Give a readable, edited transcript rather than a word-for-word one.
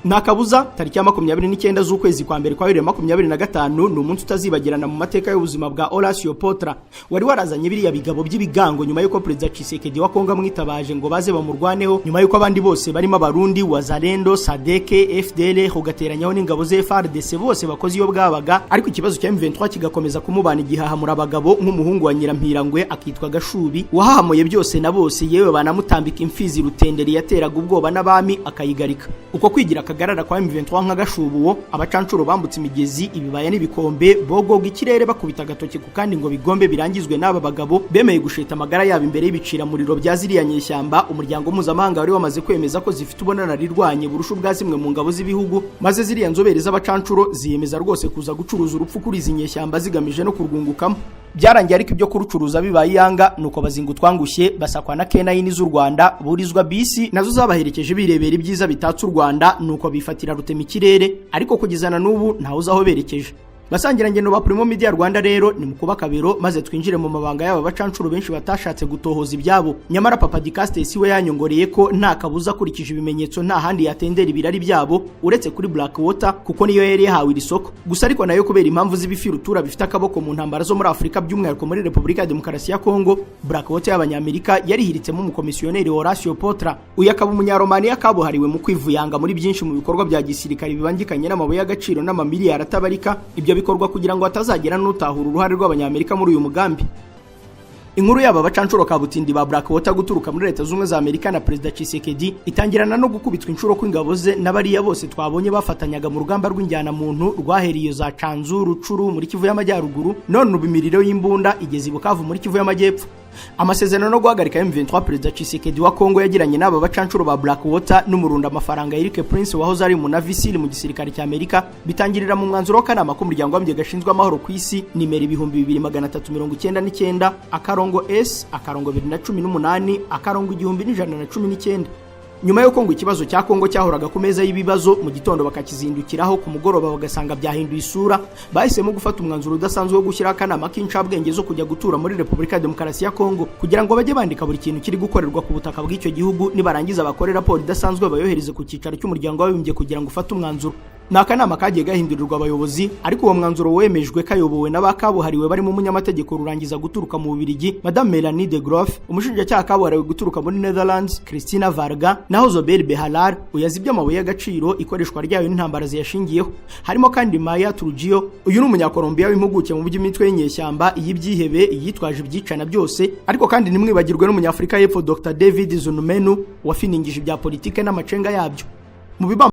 Nakabuza tariki ya 29 z'ukwezi kwa mbere kwa 2025 ni umunsi utazibagirana mu mateka y'ubuzima bwa Horacio Potra wari warazanye biriya bigabo by'ibigango nyuma yuko President Tshisekedi wa Kongo mwitabaje ngo baze bamurwaneho nyuma yuko abandi bose barimo abarundi Wazalendo Sadeke FDL hogateranyaho n'ingabo ze FARDC bose bakoze iyo bwabaga ariko ikibazo cya M23 kigakomeza kumubana igihahamura abagabo nk'umuhungu wa Nyirampirangwe akitwa Gashubi wahahamoye byose na bose yewe banamutambika imfizi rutenderi yateraga ubwoba n'abami akayigarika uko kwigira kagarara kwa M23 nka Gashubuwo abacancuro bambutse imigezi ibibaya n'ibikombe bogoga ikirere bakubita gatoke ku kandi ngo bigombe birangizwe n'aba bagabo bemeye gusheta amagara yabo imbere y'ibicira muriro bya ziriya nyeshyamba umuryango mpuzamahanga wari wamaze kwemeza ko zifite ubonana rirwanye burusha bwa zimwe mu ngabo z'ibihugu maze ziriya nzobere z'abacancuro ziyemeza rwose kuza gucuruza urupfu kuri izi nyeshyamba zigamije no kurwungukamo byarangiye ariko ibyo kurucuruza bibaye yanga nuko bazingu twangushye basakwa na K9 z'u Rwanda burizwa bisi nazo zabaherekeje birebera ibyiza bitatse u Rwanda nuko bifatira rutema ikirere ariko kugizana n'ubu ntawe uzaho berekeje basangira ngendo ba Primo Media Rwanda rero ni mukuba kabero maze twinjire mu mabanga yabo bacancuro benshi batashatse gutohoza ibyabo nyamara Papa Dicaste siwe yanyongoreye ko nta kabuza kurikije ibimenyetso nta handi yatendera ibirari byabo uretse kuri Blackwater kuko niyo yari yahawe irisoko gusa ariko nayo kubera impamvu z'ibifirutura bifite akaboko mu ntambara zo muri Afrika by'umwihariko muri Republika ya Demokarasi ya Kongo Blackwater y'abanyamerika yarihiritsemo umukomisiyoneri Horacio Potra uyakaba umunyaromania kabuhariwe mu kwivuyanga muri byinshi mu bikorwa bya gisirikare bibangikanye n'amabuye y'agaciro n'amamiliyari atabarika ibyo bikorwa kugira ngo atazagera n'utahura uruhare rw'abanyamerika muri uyu mugambi inkuru yaba bacancuro kabutindi ba Blackwater guturuka muri leta z'umwe za Amerika na President Tshisekedi itangirana no gukubitwa inshuro kw'ingabo ze n'abariya bose twabonye bafatanyaga mu rugamba rw'injyana muntu rwaheriye za Canzuru Curu muri Kivu y'Amajyaruguru none ubimiriro y'imbunda igeze i Bukavu muri Kivu y'Amajyepfo amasezerano no guhagarika M23 President Tshisekedi wa Kongo yagiranye n'aba bacancuro ba Blackwater n'umurunda amafaranga Eric Prince wahoze ari mu Navy mu gisirikare cya Amerika bitangirira mu mwanzuro w'akanama k'umuryango w'amye gashinzwe amahoro ku isi nimero 2399 akarongo S akarongo 2018 akarongo 1119 nyuma yo Kongo ikibazo cya Kongo cyahoraga ku meza y'ibibazo mu gitondo bakakizindukiraho ku mugoroba bagasanga byahinduye isura bahisemo gufata umwanzuro udasanzwe wo gushyira akanama k'incabwenge zo kujya gutura muri Republika ya Demokarasi ya Kongo kugira ngo bajye bandika buri kintu kiri gukorerwa ku butaka bw'icyo gihugu nibarangiza bakore raporo idasanzwe bayohereze ku cyicaro cy'umuryango w'abibumbye kugira ngo ufate umwanzuro nakanama kagiye gahindurirwa abayobozi ariko uwo mwanzuro wemejwe kayobowe n'abakabuhariwe barimo umunyamategeko rurangiza guturuka mu Bubiligi Madame Melanie de Groff umushinjacyaha kabuhariwe guturuka muri Netherlands Christina Varga naho Zobel Behalar uyazibye amabuye y'agaciro ikoreshwa ryayo n'intambara ziyashingiyeho harimo kandi Maya Trujillo uyu ni umunyakolombia w'impuguke mu by'imitwe y'inyeshyamba iyibyihebe yitwaje ibyicana byose ariko kandi nimwibagirwe n'umunyafrika y'Epfo Dr David Zunumenu wafiningije ibya politike n'amacenga yabyo mu